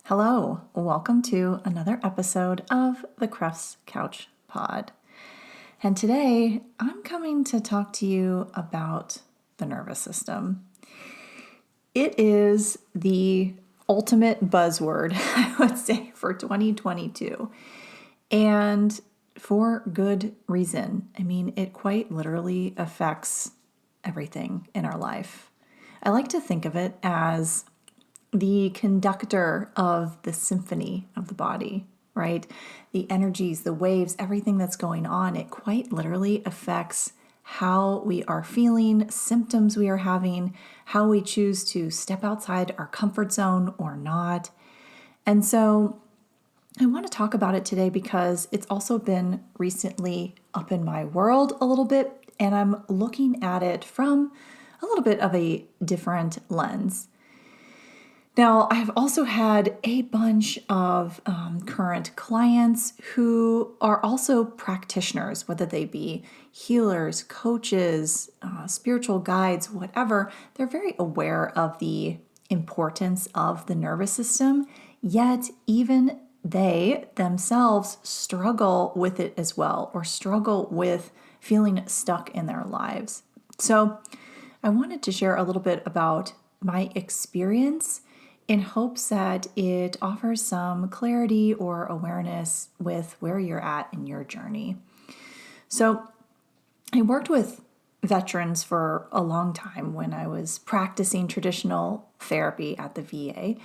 Hello, welcome to another episode of the Crefts Couch Pod. And today I'm coming to talk to you about the nervous system. It is the ultimate buzzword, I would say, for 2022. And for good reason. I mean, it quite literally affects everything in our life. I like to think of it as the conductor of the symphony of the body, right? The energies, the waves, everything that's going on, it quite literally affects how we are feeling, symptoms we are having, how we choose to step outside our comfort zone or not. And so I want to talk about it today because it's also been recently up in my world a little bit, and I'm looking at it from a little bit of a different lens. Now, I've also had a bunch of current clients who are also practitioners, whether they be healers, coaches, spiritual guides, whatever. They're very aware of the importance of the nervous system, yet even they themselves struggle with it as well, or struggle with feeling stuck in their lives. So I wanted to share a little bit about my experience in hopes that it offers some clarity or awareness with where you're at in your journey. So I worked with veterans for a long time when I was practicing traditional therapy at the VA.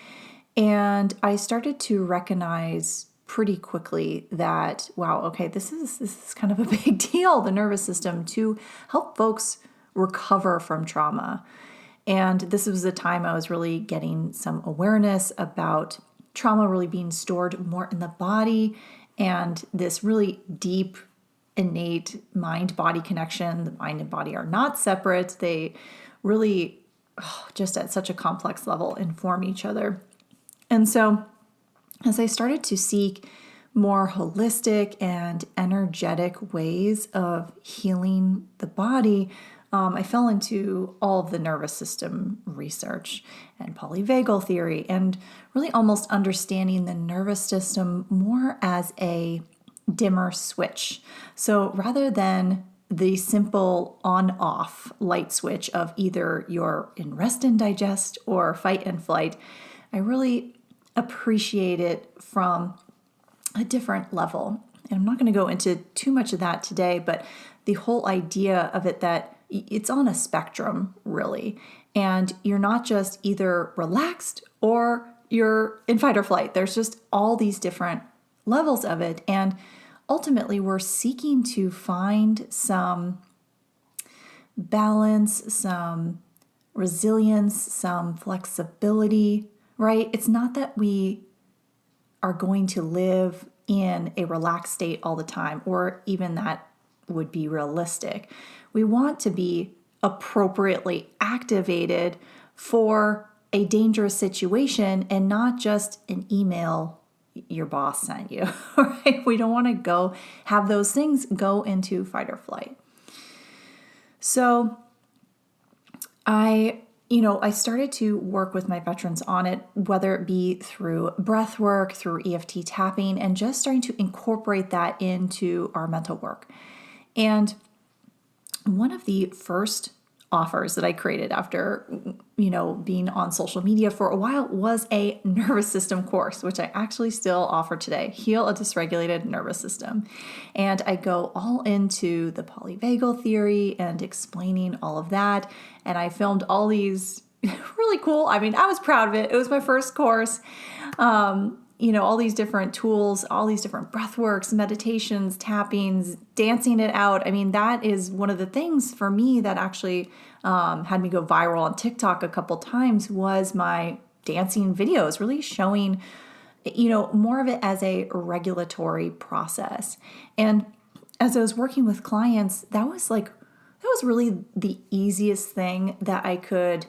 And I started to recognize pretty quickly that, wow, okay, this is kind of a big deal, the nervous system, to help folks recover from trauma. And this was a time I was really getting some awareness about trauma really being stored more in the body and this really deep, innate mind-body connection. The mind and body are not separate. They really, just at such a complex level, inform each other. And so as I started to seek more holistic and energetic ways of healing the body, I fell into all of the nervous system research and polyvagal theory and really almost understanding the nervous system more as a dimmer switch. So rather than the simple on-off light switch of either you're in rest and digest or fight and flight, I really appreciate it from a different level. And I'm not going to go into too much of that today, but the whole idea of it that it's on a spectrum, really. And you're not just either relaxed or you're in fight or flight. There's just all these different levels of it. And ultimately, we're seeking to find some balance, some resilience, some flexibility, right? It's not that we are going to live in a relaxed state all the time, or even that would be realistic. We want to be appropriately activated for a dangerous situation and not just an email your boss sent you, right? We don't want to go have those things go into fight or flight. So I started to work with my veterans on it, whether it be through breath work, through EFT tapping, and just starting to incorporate that into our mental work. And one of the first offers that I created after, being on social media for a while was a nervous system course, which I actually still offer today, Heal a Dysregulated Nervous System. And I go all into the polyvagal theory and explaining all of that. And I filmed all these really cool, I was proud of it. It was my first course. All these different tools, all these different breath works, meditations, tappings, dancing it out. That is one of the things for me that actually had me go viral on TikTok a couple times was my dancing videos, really showing, more of it as a regulatory process. And as I was working with clients, that was really the easiest thing that I could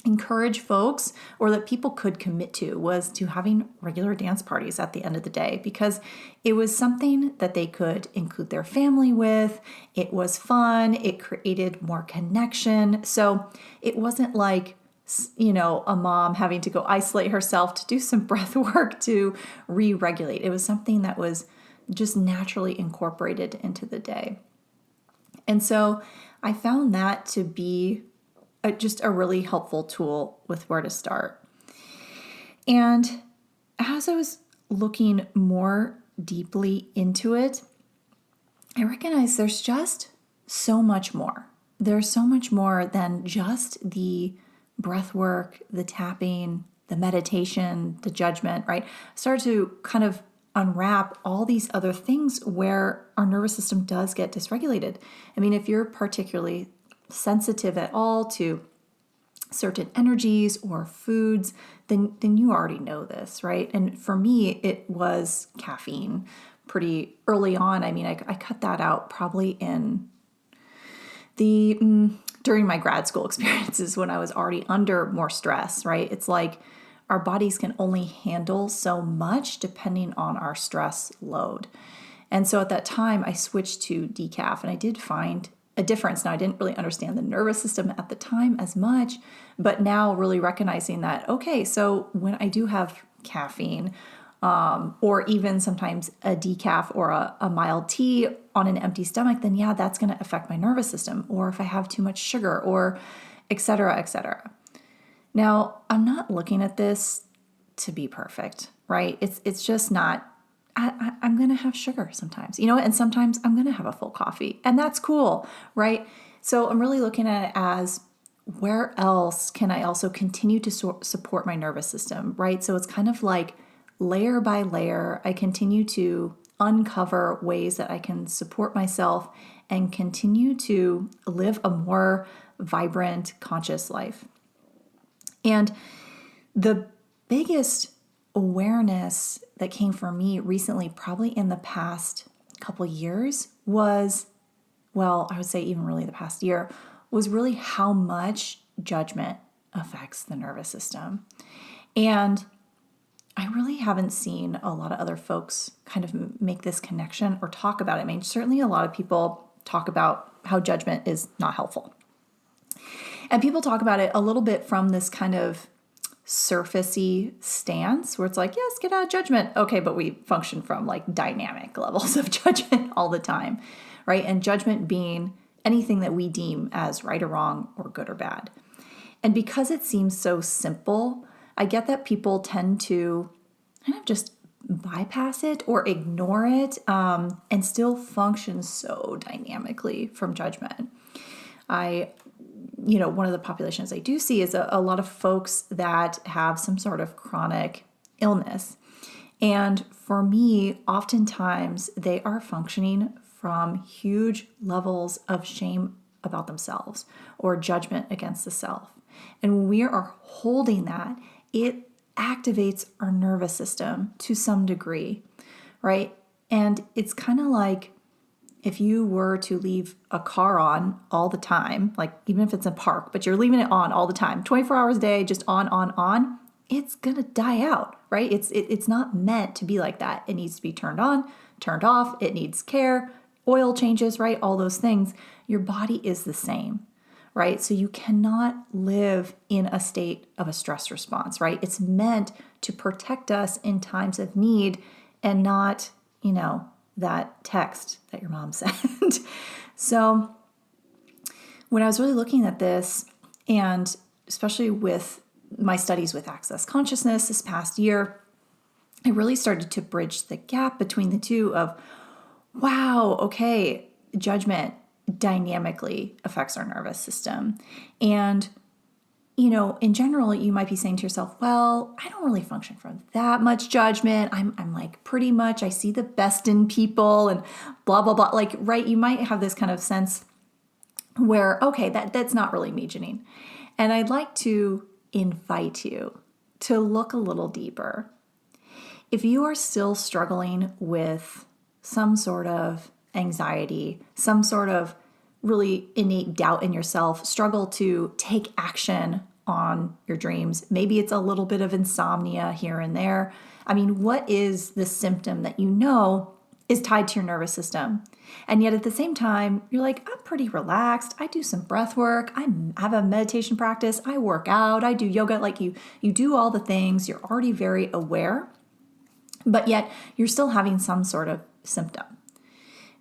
encourage folks or that people could commit to was to having regular dance parties at the end of the day, because it was something that they could include their family with. It was fun. It created more connection. So it wasn't like a mom having to go isolate herself to do some breath work to re-regulate. It was something that was just naturally incorporated into the day. And so I found that to be just a really helpful tool with where to start. And as I was looking more deeply into it, I recognized there's just so much more. There's so much more than just the breath work, the tapping, the meditation, the judgment, right? I started to kind of unwrap all these other things where our nervous system does get dysregulated. I mean, if you're particularly sensitive at all to certain energies or foods, then you already know this, right? And for me, it was caffeine pretty early on. I mean, I cut that out probably in the during my grad school experiences when I was already under more stress, right? It's like our bodies can only handle so much depending on our stress load. And so at that time, I switched to decaf, and I did find a difference. Now, I didn't really understand the nervous system at the time as much, but now really recognizing that, okay, so when I do have caffeine, or even sometimes a decaf or a mild tea on an empty stomach, then yeah, that's going to affect my nervous system. Or if I have too much sugar, or et cetera, et cetera. Now, I'm not looking at this to be perfect, right? It's just not. I'm going to have sugar sometimes, and sometimes I'm going to have a full coffee, and that's cool, right? So I'm really looking at it as, where else can I also continue to support my nervous system, right? So it's kind of like layer by layer, I continue to uncover ways that I can support myself and continue to live a more vibrant, conscious life. And the biggest awareness that came for me recently, probably in the past couple years, was, well, I would say even really the past year, was really how much judgment affects the nervous system. And I really haven't seen a lot of other folks kind of make this connection or talk about it. I mean, certainly a lot of people talk about how judgment is not helpful. And people talk about it a little bit from this kind of surfacey stance where it's like, yes, get out of judgment. Okay, but we function from like dynamic levels of judgment all the time, right? And judgment being anything that we deem as right or wrong or good or bad. And because it seems so simple, I get that people tend to kind of just bypass it or ignore it, and still function so dynamically from judgment. One of the populations I do see is a lot of folks that have some sort of chronic illness. And for me, oftentimes they are functioning from huge levels of shame about themselves or judgment against the self. And when we are holding that, it activates our nervous system to some degree, right? And it's kind of like if you were to leave a car on all the time, like even if it's a park, but you're leaving it on all the time, 24 hours a day, just on, it's going to die out, right? It's not meant to be like that. It needs to be turned on, turned off. It needs care, oil changes, right? All those things. Your body is the same, right? So you cannot live in a state of a stress response, right? It's meant to protect us in times of need and not, that text that your mom sent. So when I was really looking at this, and especially with my studies with Access Consciousness this past year, I really started to bridge the gap between the two of, wow, okay, judgment dynamically affects our nervous system. And in general, you might be saying to yourself, well, I don't really function from that much judgment. I'm like pretty much, I see the best in people and blah, blah, blah. Like, right, you might have this kind of sense where, okay, that's not really me, Janine. And I'd like to invite you to look a little deeper. If you are still struggling with some sort of anxiety, some sort of really innate doubt in yourself, struggle to take action on your dreams. Maybe it's a little bit of insomnia here and there. I mean, what is the symptom that is tied to your nervous system. And yet at the same time, you're like, I'm pretty relaxed. I do some breath work. I have a meditation practice. I work out. I do yoga. Like you do all the things. You're already very aware, but yet you're still having some sort of symptom.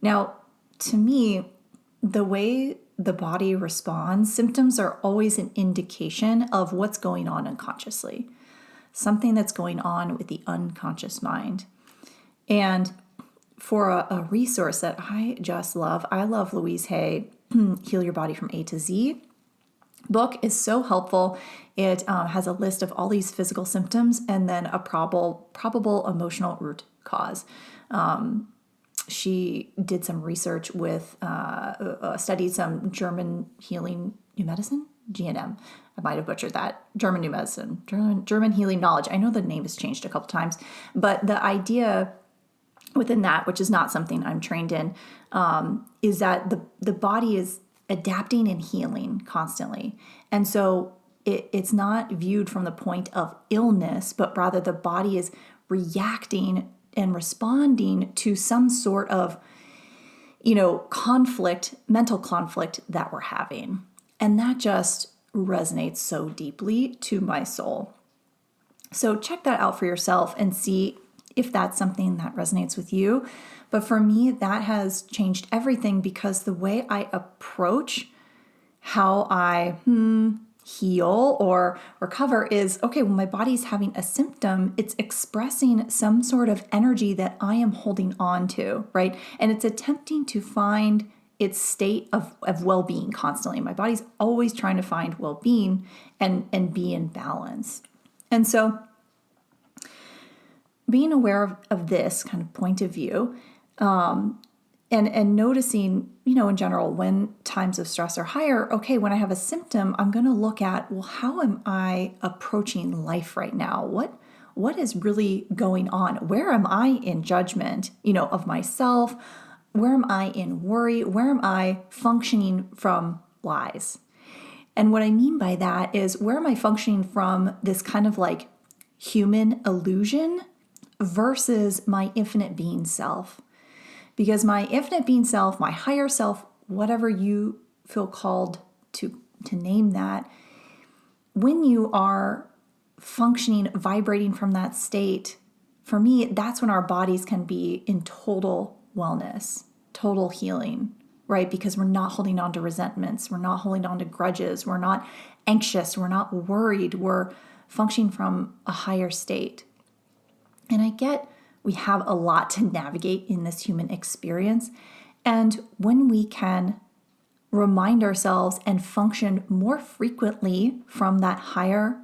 Now, to me, the way the body responds, symptoms are always an indication of what's going on unconsciously, something that's going on with the unconscious mind. And for a resource that I just love, I love Louise Hay, Heal Your Body from A to Z. Book is so helpful. It has a list of all these physical symptoms and then a probable emotional root cause. She did some research with, studied some German healing new medicine, GNM. I might have butchered that. German new medicine, German healing knowledge. I know the name has changed a couple times, but the idea within that, which is not something I'm trained in, is that the body is adapting and healing constantly. And so it's not viewed from the point of illness, but rather the body is reacting and responding to some sort of, conflict, mental conflict that we're having. And that just resonates so deeply to my soul. So check that out for yourself and see if that's something that resonates with you. But for me, that has changed everything because the way I approach how I heal or recover is, okay, when my body's having a symptom, it's expressing some sort of energy that I am holding on to, right? And it's attempting to find its state of well-being constantly. My body's always trying to find well-being and be in balance. And so being aware of this kind of point of view, and noticing, in general, when times of stress are higher, okay, when I have a symptom, I'm going to look at, well, how am I approaching life right now? What is really going on? Where am I in judgment, of myself? Where am I in worry? Where am I functioning from lies? And what I mean by that is, where am I functioning from this kind of like human illusion versus my infinite being self? Because my infinite being self, my higher self, whatever you feel called to name that, when you are functioning, vibrating from that state, for me, that's when our bodies can be in total wellness, total healing, right? Because we're not holding on to resentments. We're not holding on to grudges. We're not anxious. We're not worried. We're functioning from a higher state. And I get we have a lot to navigate in this human experience. And when we can remind ourselves and function more frequently from that higher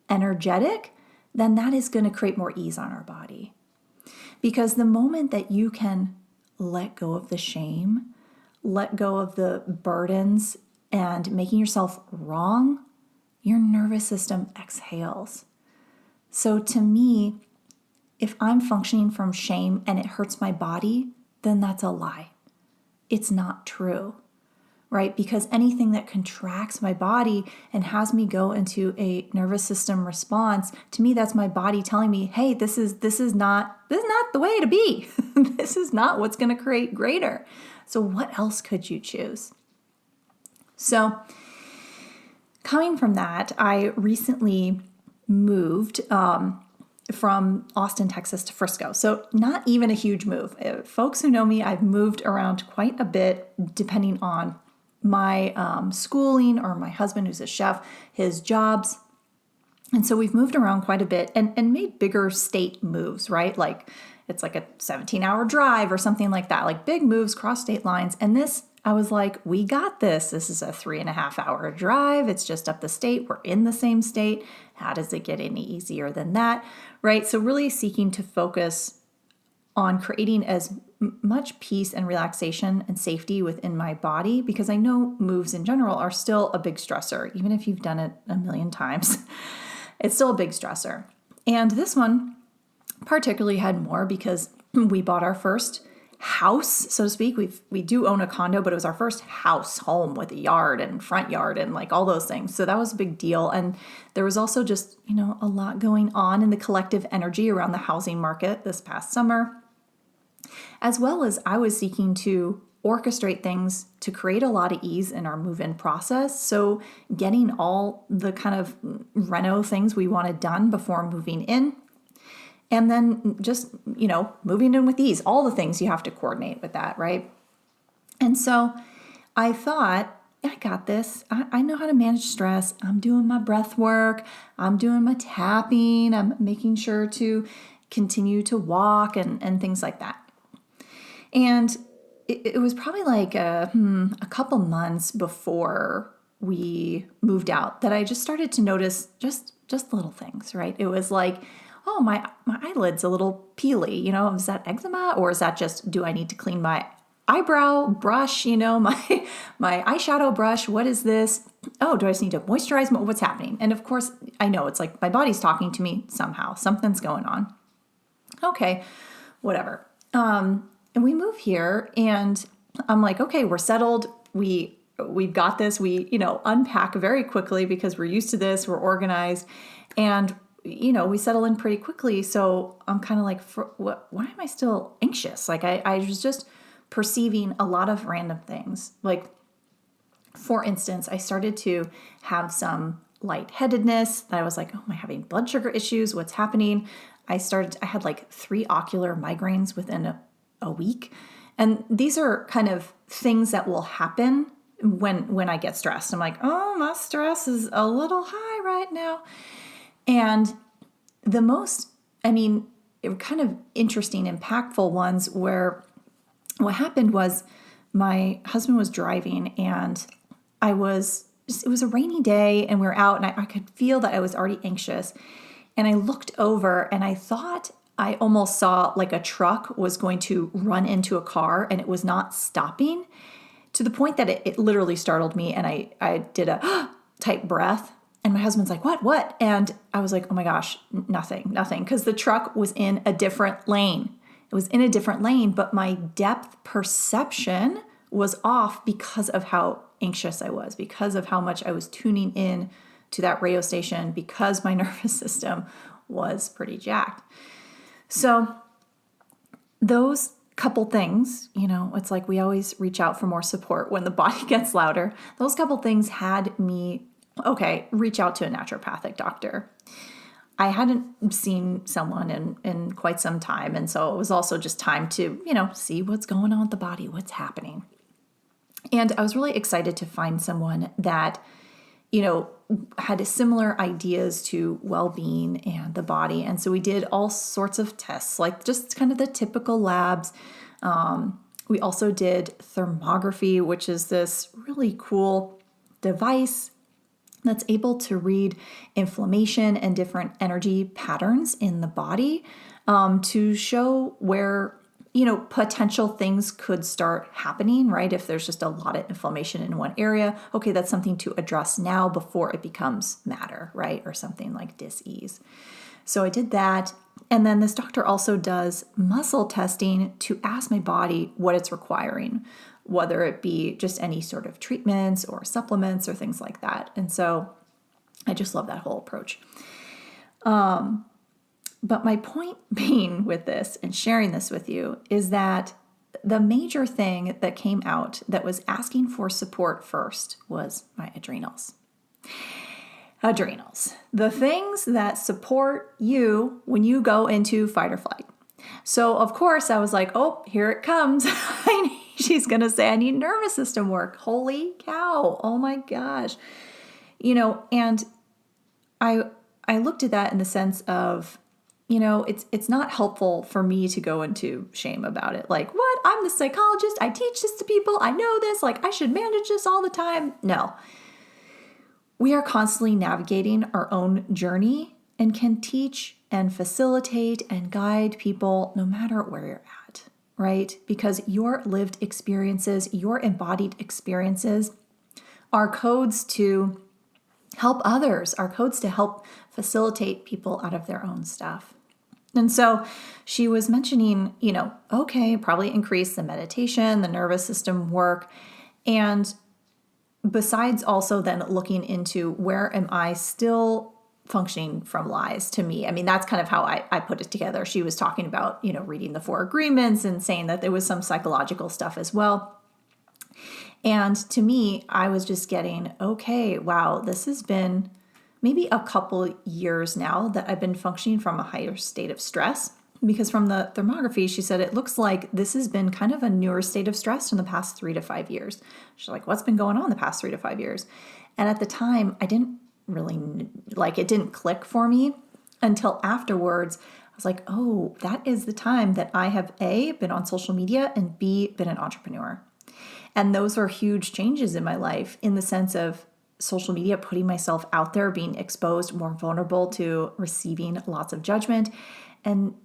energetic, then that is going to create more ease on our body. Because the moment that you can let go of the shame, let go of the burdens and making yourself wrong, your nervous system exhales. So to me, if I'm functioning from shame and it hurts my body, then that's a lie. It's not true, right? Because anything that contracts my body and has me go into a nervous system response, to me, that's my body telling me, hey, this is not the way to be. This is not what's going to create greater. So what else could you choose? So coming from that, I recently moved from Austin, Texas to Frisco. So not even a huge move. Folks who know me, I've moved around quite a bit depending on my schooling or my husband who's a chef, his jobs. And so we've moved around quite a bit and made bigger state moves, right? Like it's like a 17-hour drive or something like that, like big moves cross state lines. And this, I was like, we got this. This is a 3.5-hour drive. It's just up the state. We're in the same state. How does it get any easier than that, right? So really seeking to focus on creating as much peace and relaxation and safety within my body, because I know moves in general are still a big stressor. Even if you've done it a million times, it's still a big stressor. And this one particularly had more because we bought our first house, so to speak. We do own a condo, but it was our first house, home with a yard and front yard and like all those things. So that was a big deal. And there was also just, a lot going on in the collective energy around the housing market this past summer. as well as I was seeking to orchestrate things to create a lot of ease in our move-in process. So getting all the kind of reno things we wanted done before moving in. And then just, moving in with ease, all the things you have to coordinate with that, right? And so I thought, I got this. I know how to manage stress. I'm doing my breath work. I'm doing my tapping. I'm making sure to continue to walk and things like that. And it was probably like a couple months before we moved out that I just started to notice just little things, right? It was like, oh, my eyelid's a little peely, is that eczema, or is that just, do I need to clean my eyebrow brush, my eyeshadow brush? What is this? Oh, do I just need to moisturize? What's happening? And of course, I know it's like my body's talking to me somehow. Something's going on. Okay, whatever. And we move here, and I'm like, okay, we're settled. We've got this. We, unpack very quickly because we're used to this. We're organized, and we settle in pretty quickly. So I'm kind of like, why am I still anxious? Like I was just perceiving a lot of random things. Like, for instance, I started to have some lightheadedness that I was like, oh, am I having blood sugar issues? What's happening? I had like 3 ocular migraines within a week. And these are kind of things that will happen when I get stressed. I'm like, oh, my stress is a little high right now. And the most, kind of interesting, impactful ones where what happened was my husband was driving, and it was a rainy day, and we were out, and I could feel that I was already anxious. And I looked over, and I thought I almost saw like a truck was going to run into a car, and it was not stopping, to the point that it literally startled me. And I did a type breath, and my husband's like, what? And I was like, oh my gosh, nothing. Because the truck was in a different lane. It was in a different lane, but my depth perception was off because of how anxious I was, because of how much I was tuning in to that radio station, because my nervous system was pretty jacked. So those couple things, it's like we always reach out for more support when the body gets louder. Those couple things had me, reach out to a naturopathic doctor. I hadn't seen someone in quite some time. And so it was also just time to, see what's going on with the body, what's happening. And I was really excited to find someone that, had similar ideas to well-being and the body. And so we did all sorts of tests, like just kind of the typical labs. We also did thermography, which is this really cool device that's able to read inflammation and different energy patterns in the body, to show where, potential things could start happening, right? If there's just a lot of inflammation in one area, okay, that's something to address now before it becomes matter, right? Or something like dis-ease. So I did that. And then this doctor also does muscle testing to ask my body what it's requiring, whether it be just any sort of treatments or supplements or things like that. And so I just love that whole approach. But my point being with this and sharing this with you is that the major thing that came out that was asking for support first was my adrenals. Adrenals, the things that support you when you go into fight or flight. So of course I was like, oh, here it comes. She's going to say I need nervous system work. Holy cow. Oh my gosh. And I looked at that in the sense of, it's not helpful for me to go into shame about it. Like, what? I'm the psychologist. I teach this to people. I know this. Like, I should manage this all the time. No. We are constantly navigating our own journey and can teach and facilitate and guide people no matter where you're at, right? Because your lived experiences, your embodied experiences are codes to help others, are codes to help facilitate people out of their own stuff. And so she was mentioning, okay, probably increase the meditation, the nervous system work. And besides also then looking into where am I still functioning from lies to me. I mean, that's kind of how I put it together. She was talking about, reading the 4 agreements and saying that there was some psychological stuff as well. And to me, I was just getting, okay, wow, this has been maybe a couple years now that I've been functioning from a higher state of stress. Because from the thermography, she said it looks like this has been kind of a newer state of stress in the past 3 to 5 years. She's like, what's been going on the past 3 to 5 years? And at the time, I didn't really, it didn't click for me until afterwards. I was like, oh, that is the time that I have A, been on social media, and B, been an entrepreneur. And those were huge changes in my life in the sense of social media, putting myself out there, being exposed, more vulnerable to receiving lots of judgment. And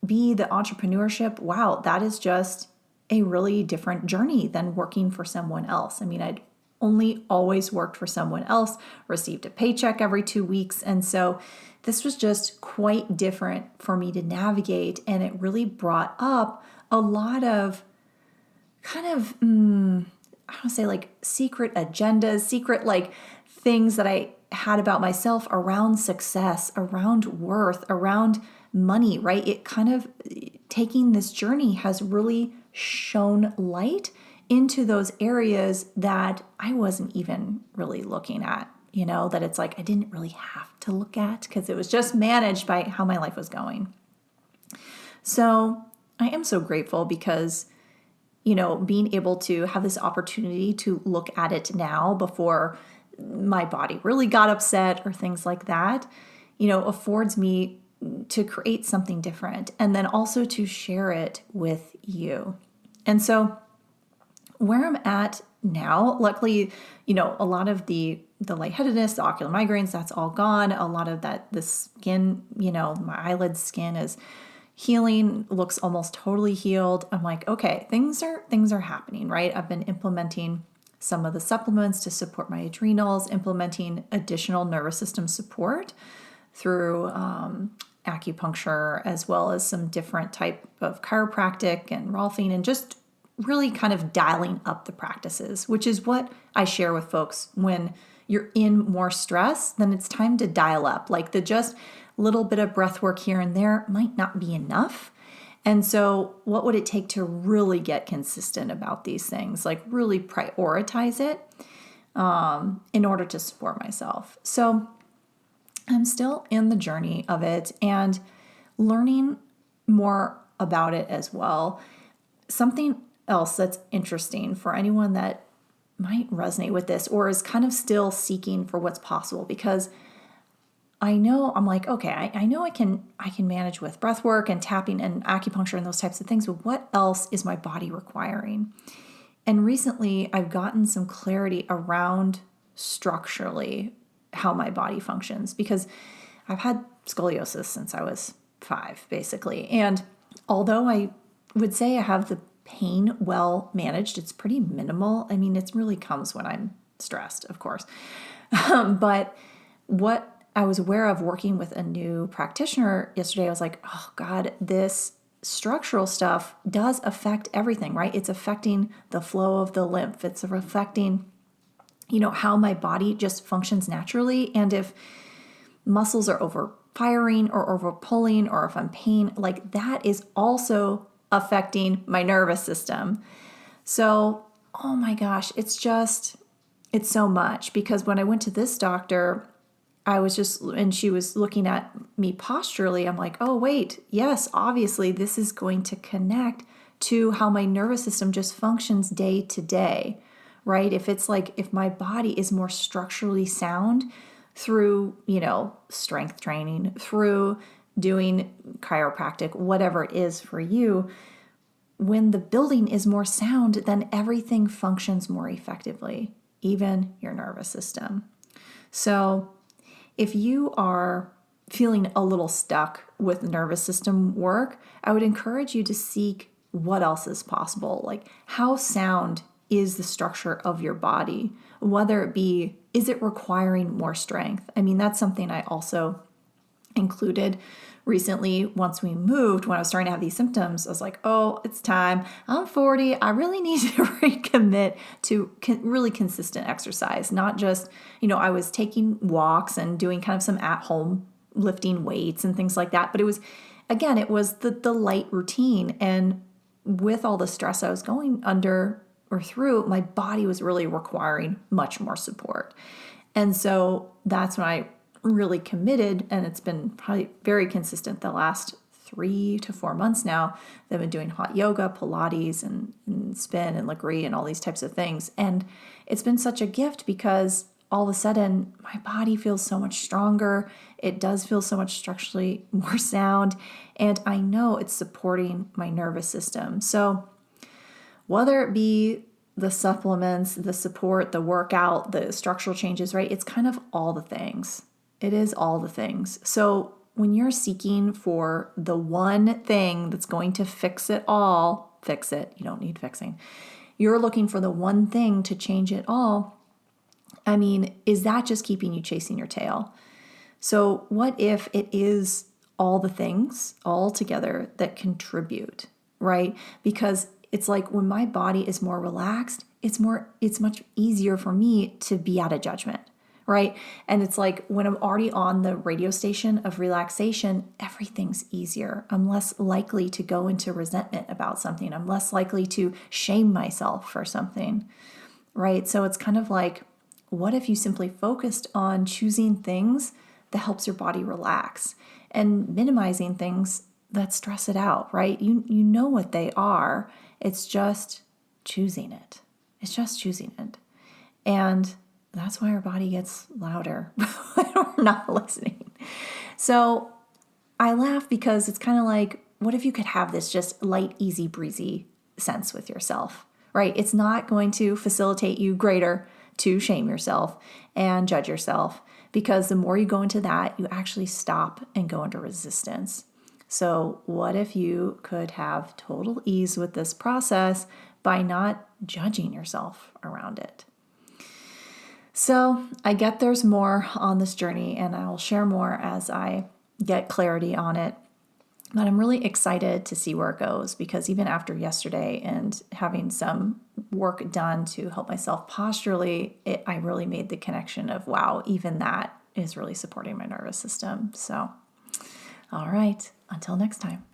B, the entrepreneurship, wow, that is just a really different journey than working for someone else. I mean, I'd only always worked for someone else, received a paycheck every 2 weeks. And so this was just quite different for me to navigate. And it really brought up a lot of kind of, I want to say like secret agendas, secret like things that I had about myself around success, around worth, around money, right? It kind of, taking this journey has really shone light into those areas that I wasn't even really looking at, that it's like I didn't really have to look at because it was just managed by how my life was going. So I am so grateful because, being able to have this opportunity to look at it now before my body really got upset or things like that, affords me to create something different and then also to share it with you. And so where I'm at now, luckily, a lot of the lightheadedness, the ocular migraines, that's all gone. A lot of that, the skin, my eyelid skin is healing, looks almost totally healed. I'm like, okay, things are happening, right? I've been implementing some of the supplements to support my adrenals, implementing additional nervous system support through acupuncture, as well as some different type of chiropractic and Rolfing, and just really kind of dialing up the practices, which is what I share with folks. When you're in more stress, then it's time to dial up. Like the just little bit of breath work here and there might not be enough. And so what would it take to really get consistent about these things? Like really prioritize it in order to support myself. So I'm still in the journey of it and learning more about it as well. Something else that's interesting for anyone that might resonate with this or is kind of still seeking for what's possible, because I know I'm like, okay, I know I can manage with breath work and tapping and acupuncture and those types of things, but what else is my body requiring? And recently I've gotten some clarity around structurally how my body functions, because I've had scoliosis since I was 5, basically. And although I would say I have the pain well managed, it's pretty minimal. I mean, it really comes when I'm stressed, of course. But what I was aware of working with a new practitioner yesterday, I was like, oh God, this structural stuff does affect everything, right? It's affecting the flow of the lymph. It's affecting, how my body just functions naturally. And if muscles are over firing or over pulling, or if I'm pain, like that is also affecting my nervous system. So, oh my gosh, it's so much, because when I went to this doctor, and she was looking at me posturally. I'm like, oh, wait, yes, obviously this is going to connect to how my nervous system just functions day to day, right? If my body is more structurally sound through, strength training, through doing chiropractic, whatever it is for you, when the building is more sound, then everything functions more effectively, even your nervous system. So if you are feeling a little stuck with nervous system work, I would encourage you to seek what else is possible. Like, how sound is the structure of your body? Whether it be, is it requiring more strength? I mean, that's something I also included recently, once we moved, when I was starting to have these symptoms, I was like, oh, it's time. I'm 40. I really need to recommit to really consistent exercise, not just, I was taking walks and doing kind of some at-home lifting weights and things like that. But it was the light routine. And with all the stress I was going under or through, my body was really requiring much more support. And so that's when I really committed, and it's been probably very consistent the last 3 to 4 months now. They've been doing hot yoga, Pilates, and spin and Legree and all these types of things. And it's been such a gift because all of a sudden my body feels so much stronger. It does feel so much structurally more sound. And I know it's supporting my nervous system. So whether it be the supplements, the support, the workout, the structural changes, right? It's kind of all the things. It is all the things. So when you're seeking for the one thing that's going to fix it all, fix it. You don't need fixing. You're looking for the one thing to change it all. I mean, is that just keeping you chasing your tail? So what if it is all the things all together that contribute, right? Because it's like when my body is more relaxed, it's much easier for me to be out of judgment, right? And it's like when I'm already on the radio station of relaxation, everything's easier. I'm less likely to go into resentment about something. I'm less likely to shame myself for something, right? So it's kind of like, what if you simply focused on choosing things that helps your body relax and minimizing things that stress it out, right? You know what they are. It's just choosing it. It's just choosing it. And that's why our body gets louder when we're not listening. So I laugh because it's kind of like, what if you could have this just light, easy, breezy sense with yourself, right? It's not going to facilitate you greater to shame yourself and judge yourself, because the more you go into that, you actually stop and go into resistance. So what if you could have total ease with this process by not judging yourself around it? So I get there's more on this journey, and I'll share more as I get clarity on it. But I'm really excited to see where it goes, because even after yesterday and having some work done to help myself posturally, I really made the connection of, wow, even that is really supporting my nervous system. So, all right, until next time.